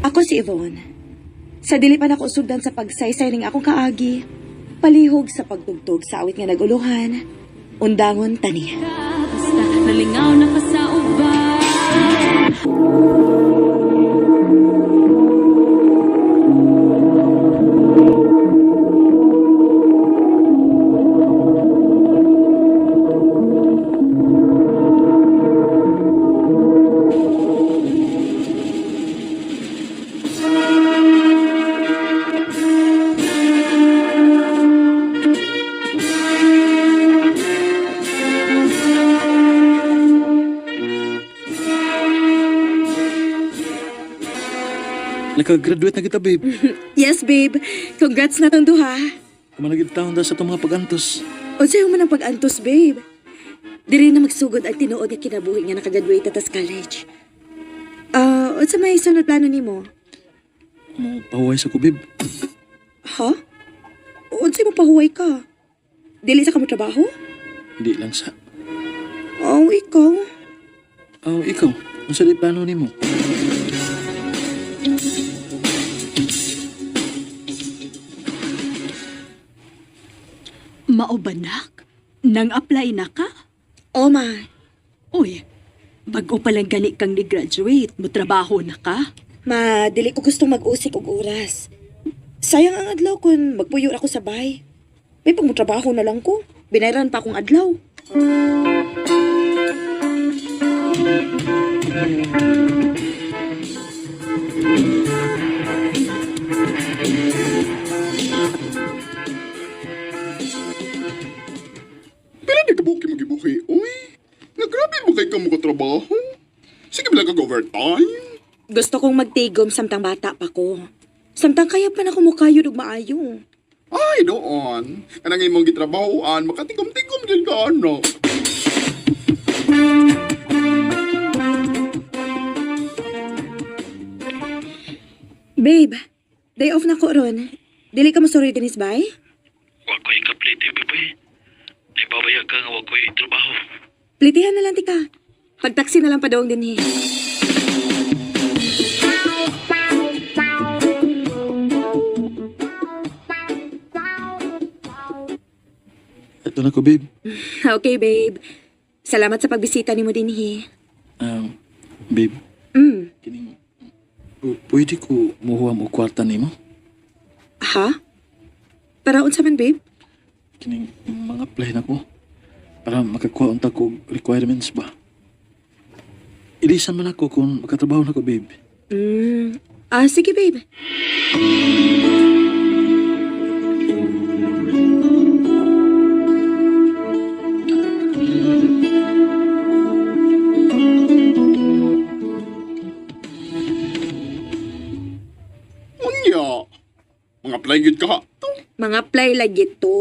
Ako si Yvonne. Sa dili pa nako sugdan sa pagsaysay ning akong kaagi, palihog sa pagtugtog sa awit nga naguluhan, undangon tani. Basta nalingaw na ka sa uban. Naka-graduate na kita, babe. Yes, babe. Congrats na tong duha. Kumanagid taon da sa itong mga pagantos. O sa'yo man ang pag-antos, babe. Diri na magsugod ang tinuod nga kinabuhi nga nakagraduate ta sa college. O sa may sunod plano nimo? Mo pahuway sa ko, babe. Ha? O sa'yo mo pahuway ka? Dili sa kamo trabaho? Hindi lang sa... Oh, ikaw. Oh, ikaw. Ang salit plano ni mo. Maubanak? Nang apply na ka? O, ma. Uy, bago pa lang gani kang ni-graduate, mo trabaho na ka? Ma, dili ko gustong mag-usik og oras. Sayang ang adlaw kung magpuyo ako sa bahay. May pagmutrabaho na lang ko. Binayran pa akong adlaw. Pero di ka buki-magibuki, uy. Nagrabe mo kay ka mo trabaho. Sige ba lang kag-overtime? Gusto kong magtigom samtang bata pa ko. Samtang kaya pa na ko mukayod og maayo. Ay, doon. Kanang imong gitrabahoan, makatigom-tigom din ka, ano. Babe, day off na ko ron. Dili ka mo sorry dinis bay? Wa ko'y kaplete, babe. Ay babaya ka nga wa ko'y trabaho. Plitihan na lang tika. Pagtaksi na lang pa doong din Ito na ko, babe. Okay, babe. Salamat sa pagbisita ni mo din Babe, Mm. kining... Pwede ko muhuwa mo kwarta ni mo? Ha? Para unsa man, babe? Kining mga apply na ko. Para makakuha unta ko requirements ba? Ilisan man ako kung makatrabaho na ko, babe. Sige, babe. Unya. Mga playgid ka. Mga play lagi to.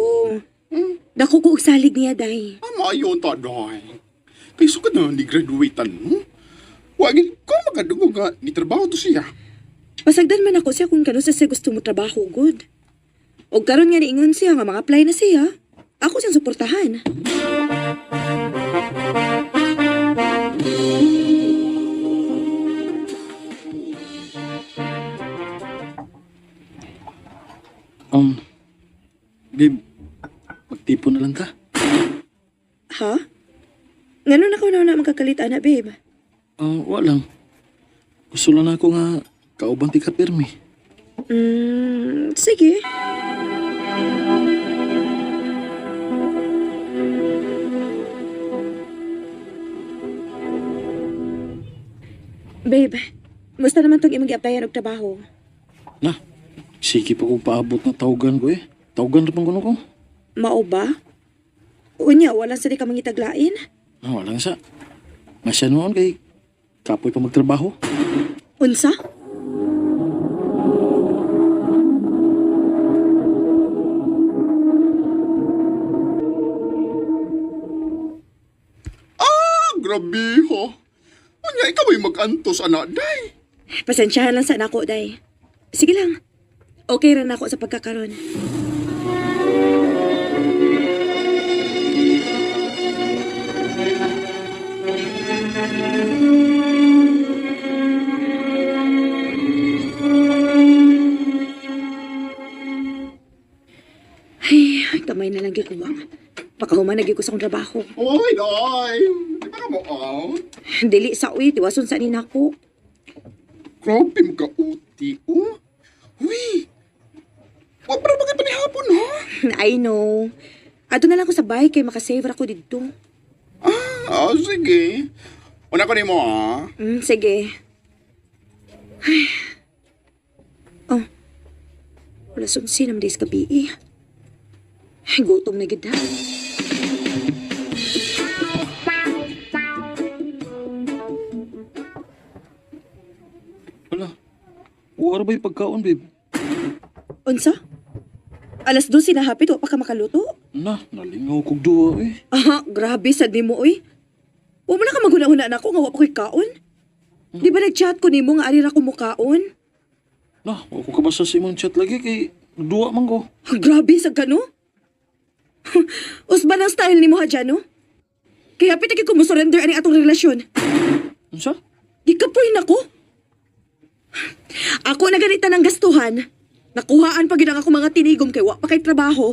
Dako ko og salig niya, day. Amayon ta, doy. Kay sukad na ni graduatean mo. Wagin ko magadugo nga ni trabaho to siya. Pasagdan man ako siya kung kano sa siya gusto mo trabaho, good. O karon nga niingon siya nga mga apply na siya. Ako siyang suportahan. Babe, magtipon na lang ka. Ha? Ngano na ko na magkakalit, ana, babe? Walang. Gusto lang ako nga kaubang ti ka pirmi. Sige. Babe, musta naman tong imong gi-applyan og trabaho? Na, sige pa kong paabot na tawgan ko eh. Tawgan rin pang ko. Mao ba? Unya, wala sa di ka mangitaglain? Walang sa. Masya noon kay kapoy pa magtrabaho. Unsa? Grabe, ha. Unya, ikaw ay mag-antos, anak, day. Pasensyahan lang sa nako, day. Sige lang. Okay rin ako sa pagkakaroon. Kamay na lang gyud ko ba? Pakahuman na gyud ko sa akong trabaho. Oy, Day! Di ba ka mo out? Dili sa uy, tiwason sa nina ko. Grabe mo ka uti, oh. Uy! Wa para bagay panihapon, ha? I know. Ato na lang ko sa bahay kay makasave ra ko dito. Sige. Una ko ni mo, ha? Sige. Ay. Oh. Wala sunsi naman days gabi eh. Ay, gutom na gid ha. Wala. Wala ba yung pagkaon, babe? Unsa? Alas 12 na hapit, wa pa ka makaluto? Nalingaw kog duwa eh. Aha, grabe, sad ni mo, oy. Huwag mo na ka maguna-una na ako, nga wa pa ko'y kaon. Di ba nag-chat ko ni mo nga alira ko mo kaon? Wala ko kabasa sa imong chat lagi kay duwa man ko. Ah, grabe, sad ka, no? Usban ang style ni mo, ha, dyan, no? Kaya pitagin ko mo surrender ani atong relasyon. Unsa? Ikapoy na ko. Ako na ganita ng gastuhan. Nakuhaan pa ginang ako mga tinigom kay wa pa kay trabaho.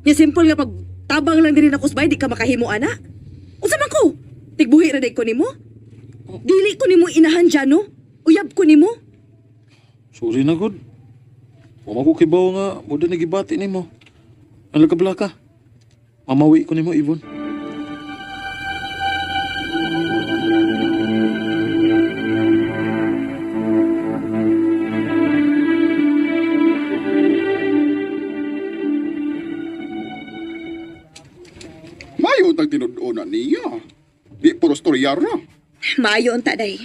Nya simple nga pag tabang lang din ako sa bay, di ka makahimo ana. Unsa man ko? Tigbuhi ra day ko nimo? Dili ko nimo inahan dyan, no? Uyab ko nimo. Sorry na god. Wa ko kibaw nga mo din nagibati nimo. Ang lagabla ka. Mamawi ko nimo Ibon. Mayo tag tinud-una niya. Di puro storya ra. Maayo ang taday.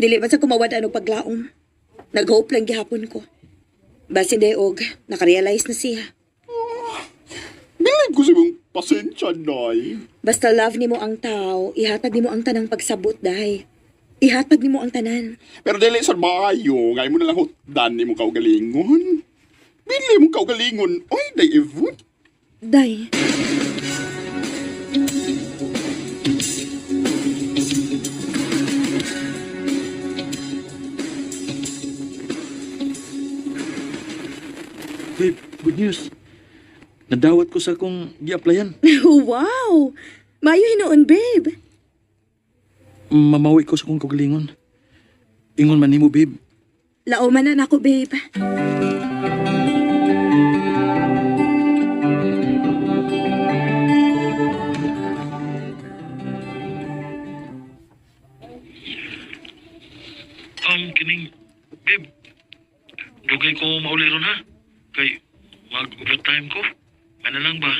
Dili man sa kumawad ano paglaom. Nag-hope lang gihapon ko. Basin day og, nakarealize na siya. Bilag ko sa mong pasensya, Day. Basta love nimo ang tao, ihatag nimo ang tanang pagsabot, day. Ihatag nimo ang tanan. Pero dili sa bayo, ngay mo na lang hutdan ni mo kaugalingon. Bili mo kaugalingon. Oy, Day Evon. Day. Babe, good news. Nadawat ko sa akong gi-applyan. Wow! Mayo hinoon, babe. Mamawi ko sa akong kagalingon. Ingon man nimo, babe. Laoman na nako, babe. Kining, babe, dugay ko mauliro na. Kay, mag-overtime ko. Ano lang ba?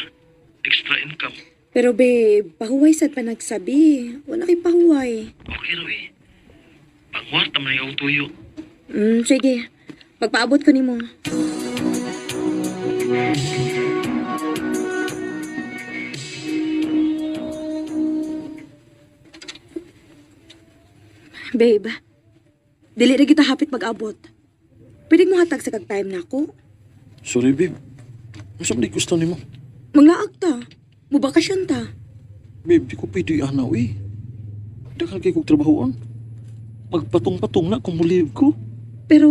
Extra income. Pero babe, pahuway sad pa nagsabi. Wala kay pahuway. Okay raw eh. Pangwar, tamay ang tuyo. Sige. Pagpaabot ko nimo. Babe, dili na kita hapit mag-abot. Pwede mo hatag sa kag-time na ako. Sorry, babe. Masam di gusto nimo. Manglaag ta. Mubakasyon ta. Babe, di ko pwede anaw eh. Daghang kay kong trabahoan. Magpatong-patong na kung muliw ko. Pero,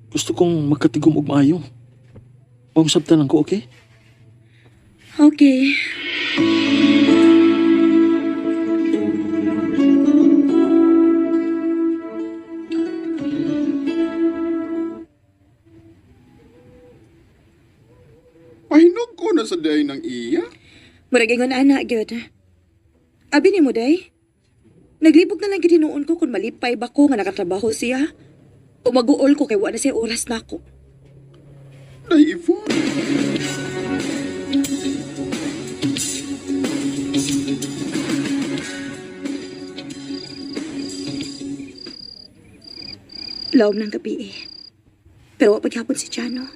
Gusto kong magkatigom og maayo. Pangsabtan lang ko, okay? okay. Pahinog ko na sa day ng iya. Murag ingon ana, gyud. Abi ni mo, day. Naglibog na lang gid hinuon ko kung malipay ba ko nga nakatrabaho siya. O mag-uol ko kay wala siya oras na ako. Day Evon. Lawom ng gabi eh. Pero wa paghapon si Chano.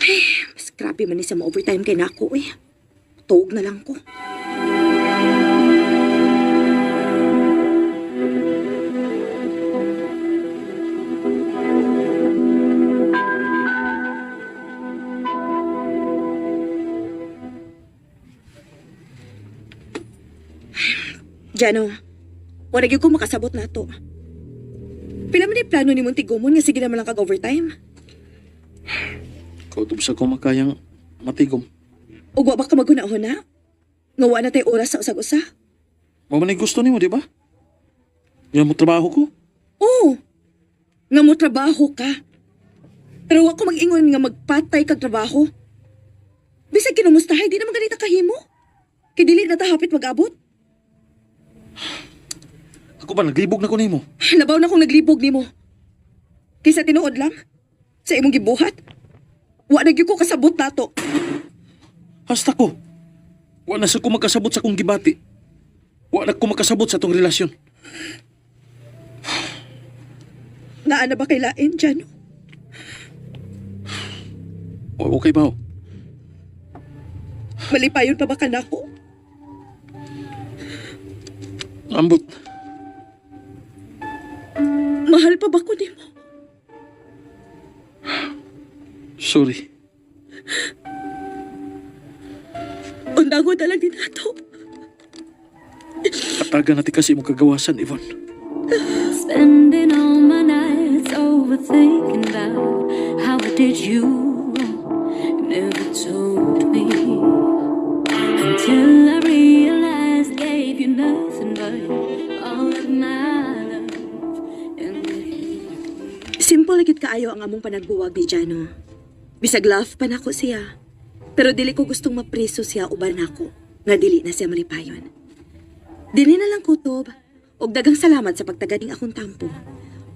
Ay, mas grabe man ni sa ma-overtime kay nako eh. Tuog na lang ko. Jano, wala gyud ko makasabot na to. Pila man ni plano ni mong tigumon nga sige naman lang kag-overtime. Kautob sa ko makayang matigom. Ug wa ba ka maghuna-huna? Nga wa na tay oras sa usag-usa? Mamanay gusto nimo, di ba? Yan mo trabaho ko. Oo. Nga mo trabaho ka. Pero wa ko mag-ingon nga magpatay kag trabaho. Bisag kinumustahay, di naman ganita kahimo. Kay dili na ta hapit mag-abot. Ako ba, naglibog na ko nimo. Labaw na akong naglibog nimo. Kaysa tinuod lang. Sa imong gibuhat. Wa na gyud ko kasabot nato. Hasta ko. Wa na sa ko magkasabot sa kong gibati. Wa na ko magkasabot sa tong relasyon. Naa na ba kay lain, Jano? O, okay ba? Malipayon pa ba ka nako? Ambot. Mahal pa ba ko nimo? Sorry. Undangon na lang din nato. Katagan natin kasi mong kagawasan, Yvonne. Spending all my nights overthinking about how I did you wrong. You never told me until I realized gave you nothing but all of my love. And Simple lagit kaayo ang among panagbuwag ni Jano. Bisag love pa nako siya. Pero dili ko gustong mapreso siya uban nako. Nga dili na siya malipayon. Dili na lang kutob. Og dagang salamat sa pagtaganing akong tampo.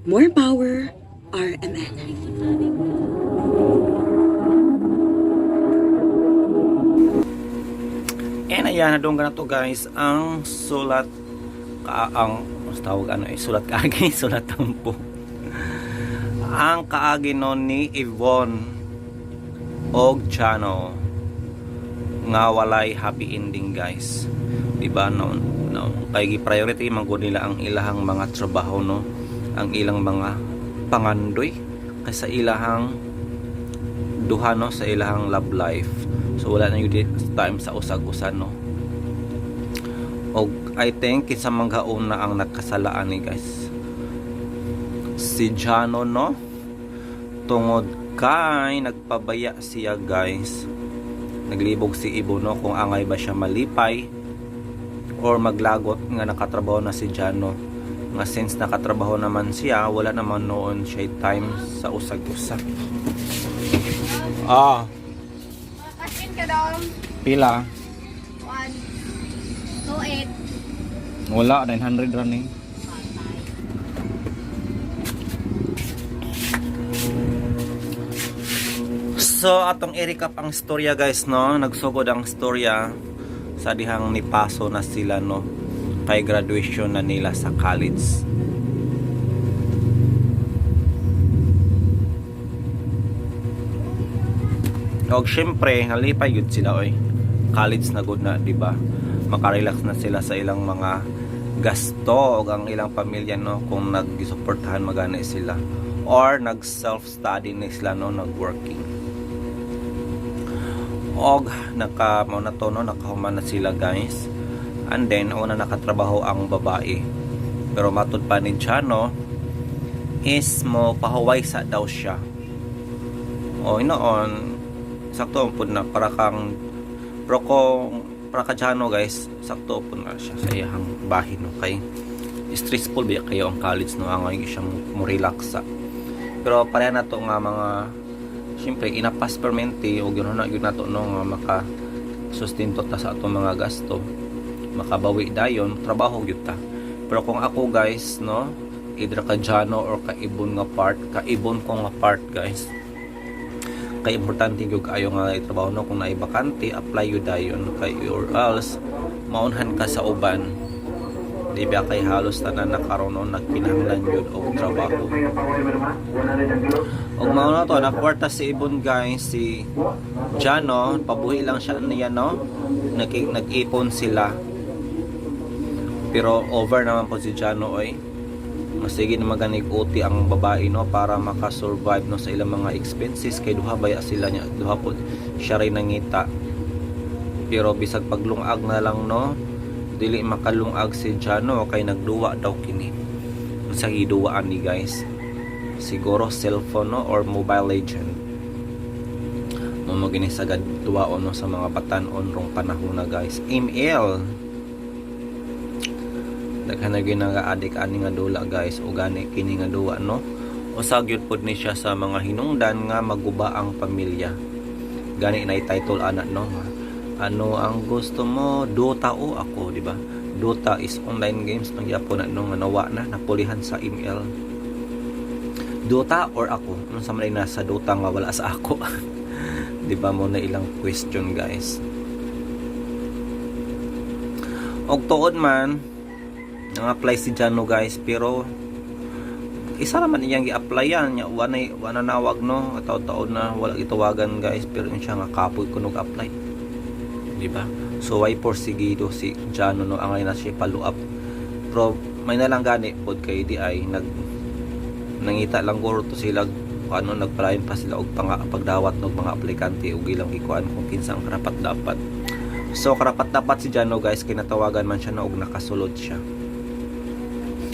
More power, RMN. And ayan, nadong na to guys, ang sulat ang tawag sulat kaagi, sulat tampo. Ang kaagi no ni Yvonne og Jano nga walay happy ending guys. Diba no kay priority man gud nila ang ilahang mga trabaho no, ang ilang mga pangandoy kaysa ilahang duha no sa ilahang love life. So wala na yun time sa usag-usan no. Og I think kinsa manggauna ang nagkasalaan ni guys, si Jano no, tungod kay nagpabaya siya guys. Naglibog si Ibo no kung angay ba siya malipay or maglagot nga nakatrabaho na si Jano. Nga since nakatrabaho naman siya, wala naman noon siya time sa usag-usag. Kasin ka daw. Pila? 1, 2, 8. Wala, 900 running. So, atong i-recap ang storya guys, no? Nagsugod ang storya sa dihang nipaso na sila, no? Kay graduation na nila sa college. Og syempre, halipay yun sila, oy. College na good na, di ba? Makarelax na sila sa ilang mga gasto og ang ilang pamilya no kung nagisuportahan magana sila or nag self-study na sila no, nag-working. Og mo na to no, nakahuman na sila guys. And then una nakatrabaho ang babae. Pero matud pa ni Jano is mo pahuway sa daw siya. O inoon sakto pud na para kang para ka Jano guys, sakto pud na siya sa iyang bahin no, kay stressful ba kayo ang college no, ang siyang mo relax sa. Pero pareha na to nga mga siyempre inapas permente o gano'n na yun na to no, nga maka sustinto ta sa atong mga gasto, makabawi dayon trabaho gyud ta. Pero kung ako guys no, either ka Jano or kaibon nga part, kaibon ko nga part guys, kay importante gyud ayo nga trabaho no, kung naay bakante apply yun dayon kay or else maunhan ka sa uban, di ba kay halos tanan na karon no nagkinahanglan yun og trabaho. Og mao na to nakwarta si Ibon guys, si Jano pabuhi lang siya niya no, nag-ipon sila. Pero over naman po si Jano oy. Masige na maganig uti ang babae no para makasurvive no sa ilang mga expenses kay duha baya sila nya, duha po siya rin nangita. Pero bisag paglungag na lang no, dili makalungag si Jano kay nagduwa daw kini. Sa giduwaan ni guys, siguro cellphone no or Mobile Legend. Mumugini sagad duwaon no sa mga batan-on rong panahon na guys. Email. Daghan na ginaga adik ani nga dula guys o gani kini nga duwa no. Usag gyud pod ni siya sa mga hinungdan nga maguba ang pamilya. Gani na title anak no. Ano ang gusto mo? Dota o ako, di ba? Dota is online games pang Japon no nga nawa na napulihan sa email. Dota or ako? Ano sa man nasa Dota nga wala sa ako? Di ba mo na ilang question guys. Og tuod man nang apply si Jano guys pero isa naman iyang gi-applyan nya wala nawag no taon na wala gitawagan guys pero siya nga kapoy kunog apply. Di ba? So why porsigido si Jano no ang na siya follow up. Pero may nalang gani pod kay di ay nangita lang guro to sila ano nagpalayon pa sila og pagdawat ng mga aplikante ug ilang ikuan kung kinsa ang karapat dapat. So karapat dapat si Jano guys kinatawagan man siya na og nakasulod siya.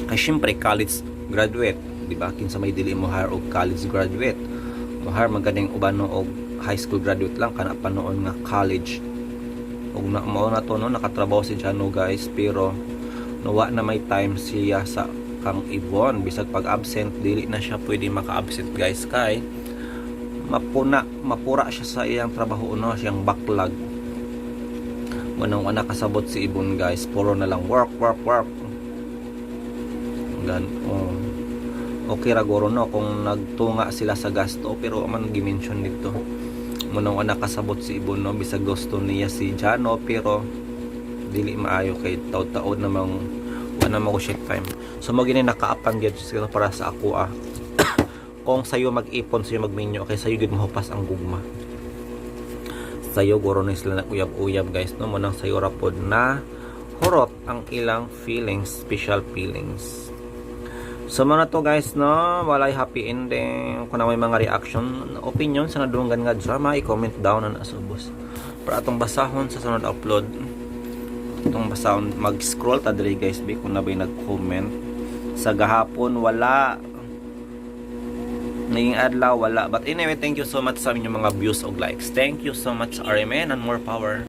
Kay syempre college graduate, di ba? Kinsa may dili mo hire og college graduate. Mo hire maganing ubano og high school graduate lang kana pa noon nga college. Og mao na to no nakatrabaho si Jano guys pero nawa na may time siya sa kang Yvonne bisag pag absent dili na siya pwede maka-absent guys kay mapura siya sa iyang trabaho no siyang backlog manong anak kasabot si Yvonne guys puro na lang work okay ra guro no kung nagtunga sila sa gasto pero man gi-mention dito manong anak kasabot si Yvonne no bisag gusto niya si Jano pero dili maayo kay taud-taud namang wala mo ko shit time. So mo gini nakaapang gyud sila para sa ako kung sayo mag-ipon sayo magminyo kay sayo gid mahupas ang gugma. Sayo guro na sila nag-uyab-uyab guys no mo nang sayo ra pod na hurot ang ilang feelings, special feelings. So mga to guys no, walay happy ending. Kung na may mga reaction, opinion sa nadunggan nga drama, i-comment down na nasubos. Para atong basahon sa sunod upload. Itong basahon, mag-scroll ta diri guys, be kung na ba'y nag-comment. Sa gahapon wala. Naging adlaw wala. But anyway, thank you so much sa inyong mga views o likes. Thank you so much RMN and more power.